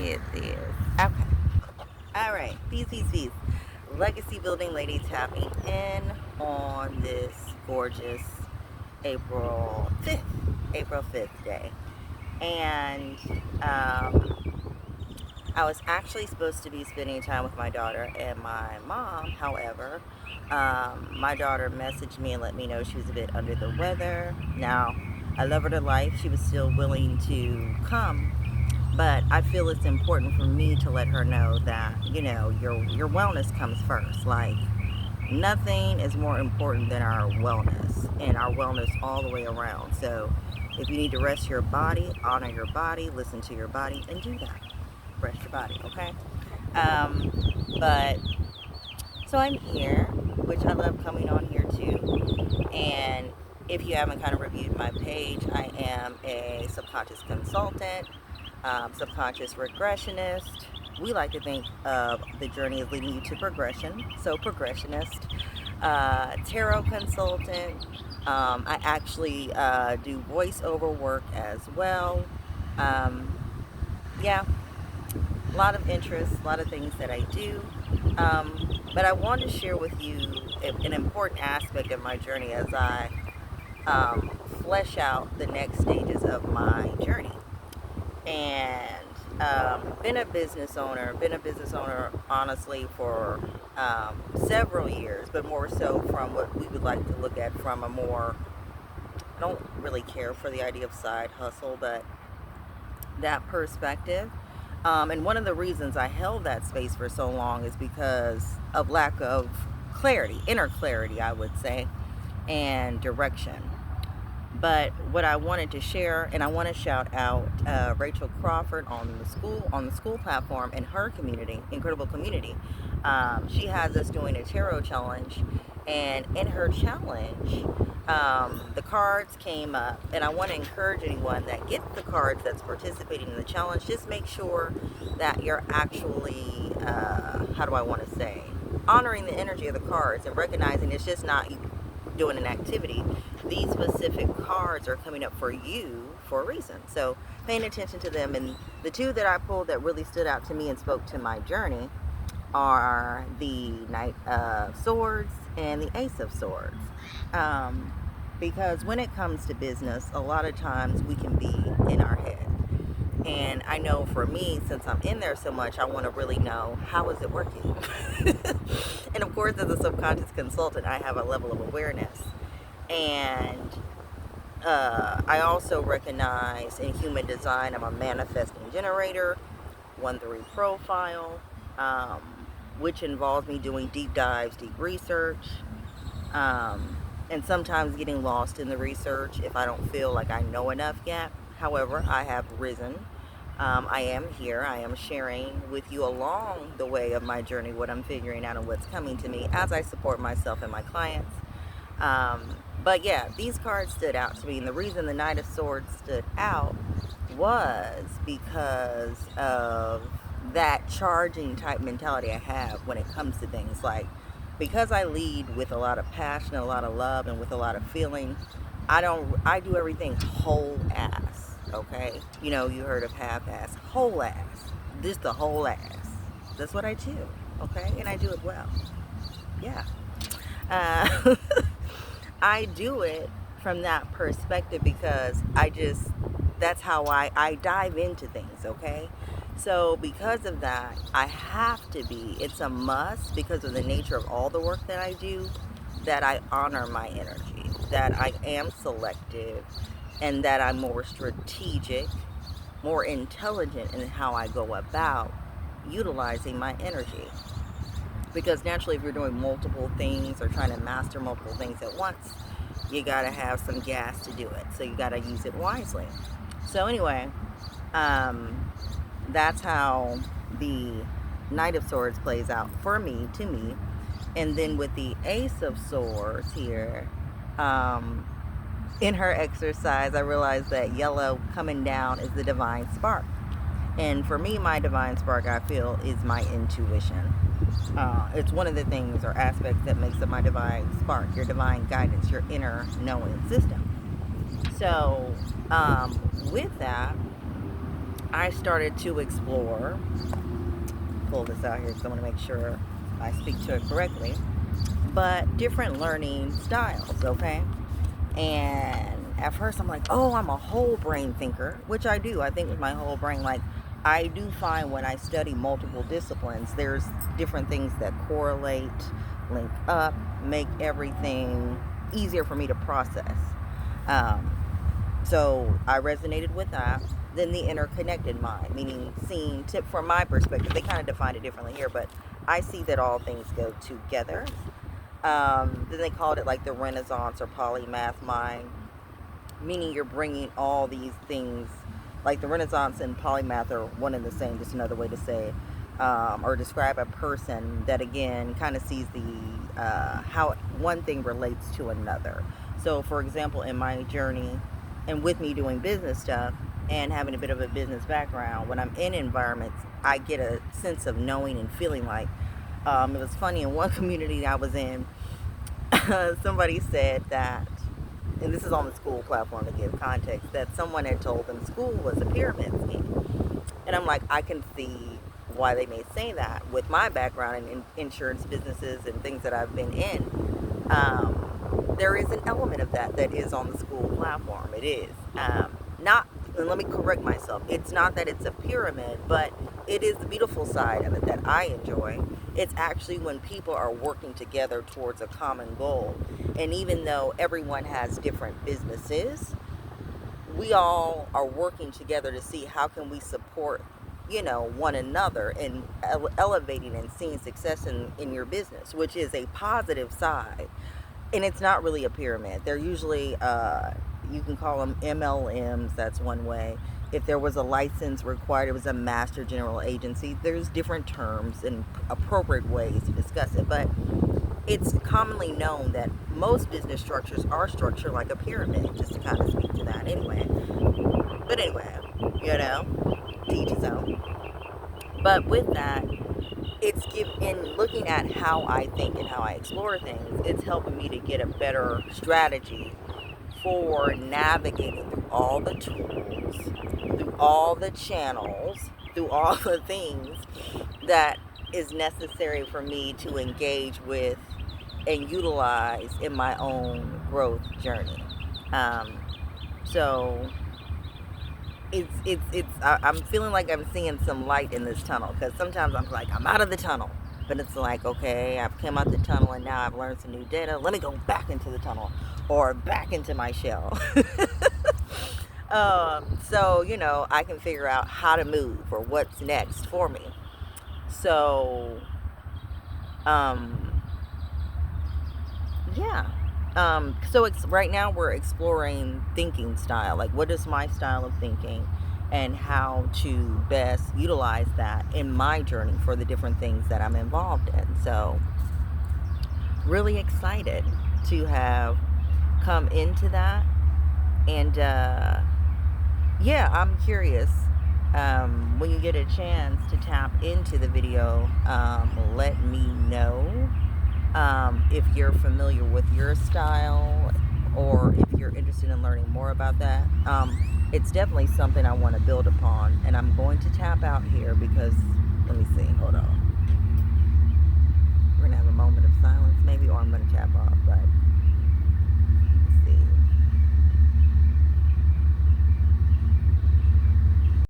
get this. Okay. All right. Peace. Legacy building lady tapping in on this gorgeous April 5th, April 5th day. And I was actually supposed to be spending time with my daughter and my mom. However, my daughter messaged me and let me know she was a bit under the weather. Now, I love her to life. She was still willing to come, but I feel it's important for me to let her know that, your wellness comes first. Like, nothing is more important than our wellness, and our wellness all the way around. So if you need to rest your body, honor your body, listen to your body, and do that. Rest your body, okay? um, but so I'm here, which I love coming on here too. And if you haven't kind of reviewed my page, I am a subconscious consultant, subconscious regressionist. We like to think of the journey as leading you to progression. So, progressionist, tarot consultant. I actually do voiceover work as well. Um, yeah, a lot of interests, a lot of things that I do. But I want to share with you an important aspect of my journey as I flesh out the next stages of my journey. And been a business owner honestly for several years, but more so from what we would like to look at from a more, I don't really care for the idea of side hustle, but that perspective. And one of the reasons I held that space for so long is because of lack of clarity, inner clarity, I would say, and direction. But what I wanted to share, and I want to shout out Rachel Crawford on the school platform in her community, incredible community. She has us doing a tarot challenge, and in her challenge, the cards came up, and I want to encourage anyone that gets the cards that's participating in the challenge. Just make sure that you're actually, how do I want to say, honoring the energy of the cards and recognizing it's just not you doing an activity. These specific cards are coming up for you for a reason. So paying attention to them. And the two that I pulled that really stood out to me and spoke to my journey are the Knight of Swords and the Ace of Swords. Because when it comes to business, a lot of times we can be in our head. And I know for me, since I'm in there so much, I want to really know, how is it working? And of course, as a subconscious consultant, I have a level of awareness. And I also recognize in human design, I'm a manifesting generator, 1-3 profile, um, which involves me doing deep dives, deep research, and sometimes getting lost in the research if I don't feel like I know enough yet. However, I have risen. I am here. I am sharing with you along the way of my journey what I'm figuring out and what's coming to me as I support myself and my clients. But yeah, these cards stood out to me, and the reason the Knight of Swords stood out was because of that charging type mentality I have when it comes to things. Like, because I lead with a lot of passion, a lot of love, and with a lot of feeling, I do everything whole ass, okay? You know, you heard of half ass, whole ass. This the whole ass. That's what I do, okay? And I do it well. Yeah. Uh, I do it from that perspective because that's how I dive into things, okay? So because of that, I have to be, it's a must because of the nature of all the work that I do, that I honor my energy, that I am selective, and that I'm more strategic, more intelligent in how I go about utilizing my energy. Because naturally, if you're doing multiple things or trying to master multiple things at once, you gotta have some gas to do it. So you gotta use it wisely. So anyway, that's how the Knight of Swords plays out for me, to me. And then with the Ace of Swords here, in her exercise, I realized that yellow coming down is the divine spark. And for me, my divine spark, I feel, is my intuition. It's one of the things or aspects that makes up my divine spark, your divine guidance, your inner knowing system. So, with that, I started to explore, pull this out here because I want to make sure I speak to it correctly, but different learning styles, okay? And at first I'm like, oh, I'm a whole brain thinker, which I do. I think with my whole brain, like, I do find when I study multiple disciplines, there's different things that correlate, link up, make everything easier for me to process. So I resonated with that. Then the interconnected mind, meaning seeing, tip from my perspective, they kind of define it differently here, but I see that all things go together. Then they called it like the Renaissance or polymath mind, meaning you're bringing all these things, like the Renaissance and polymath are one and the same, just another way to say it, or describe a person that again kind of sees the how one thing relates to another. So for example, in my journey and with me doing business stuff and having a bit of a business background, when I'm in environments, I get a sense of knowing and feeling like, it was funny, in one community I was in, somebody said that, and this is on the school platform to give context, that someone had told them school was a pyramid scheme. And I'm like, I can see why they may say that with my background in insurance businesses and things that I've been in. There is an element of that that is on the school platform. It is. Not, and let me correct myself, it's not that it's a pyramid, but it is the beautiful side of it that I enjoy. It's actually when people are working together towards a common goal. And even though everyone has different businesses, we all are working together to see how can we support, one another in elevating and seeing success in your business, which is a positive side. And it's not really a pyramid. They're usually, you can call them MLMs, that's one way. If there was a license required, it was a master general agency. There's different terms and appropriate ways to discuss it, but it's commonly known that most business structures are structured like a pyramid, just to kind of speak to that anyway. But anyway, to each his own. But with that, in looking at how I think and how I explore things, it's helping me to get a better strategy for navigating through all the tools, through all the channels, through all the things that is necessary for me to engage with and utilize in my own growth journey. So I'm feeling like I'm seeing some light in this tunnel, because sometimes I'm like, I'm out of the tunnel, but it's like, okay, I've come out the tunnel and now I've learned some new data. Let me go back into the tunnel or back into my shell. So, I can figure out how to move or what's next for me. So, yeah. So right now we're exploring thinking style. Like, what is my style of thinking and how to best utilize that in my journey for the different things that I'm involved in. So, really excited to have come into that. And, yeah, I'm curious. When you get a chance to tap into the video, let me know. If you're familiar with your style or if you're interested in learning more about that. It's definitely something I want to build upon, and I'm going to tap out here because, let me see, hold on. We're going to have a moment of silence maybe, or I'm going to tap off, but